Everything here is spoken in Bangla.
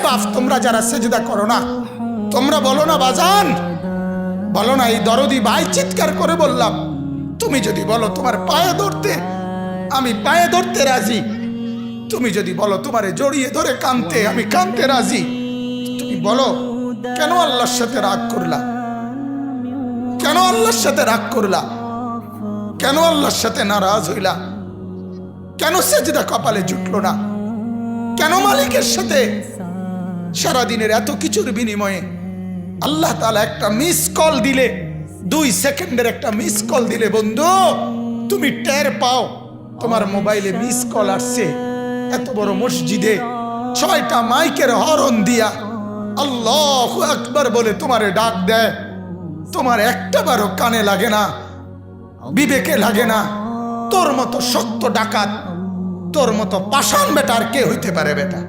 বাপ তোমরা যারা সেজদা করো না, তোমরা বলো না বাজান, বলো না এই দরদি ভাই চিৎকার করে বললাম, তুমি যদি বলো তোমার পায়ে ধরতে, আমি পায়ে ধরতে রাজি। তুমি যদি বলো তোমারে জড়িয়ে ধরে কাঁদতে, আমি কাঁদতে রাজি। তুমি বলো কেন আল্লাহর সাথে রাগ করলা? কেন আল্লাহর সাথে রাগ করলা? কেন আল্লাহর সাথে নারাজ হইলা? কেন সেজদা কপালে জুটলো না? কেন মালিকের সাথে সারাদিনের এত কিছুর বিনিময়ে আল্লাহ তাআলা একটা মিস কল দিলে, 2 সেকেন্ডের একটা মিস কল দিলে বন্ধু তুমি টের পাও তোমার মোবাইলে মিস কল আসছে, এত বড় মসজিদে 6টা মাইকের হরন দিয়া আল্লাহু আকবার বলে তোমারে ডাক দেয়, তোমার একটাবারও কানে লাগে না, বিবেকে লাগে না। তোর মতো শক্ত ডাকাত, তোর মতো পাষাণ বেটা আর কে হইতে পারে বেটা?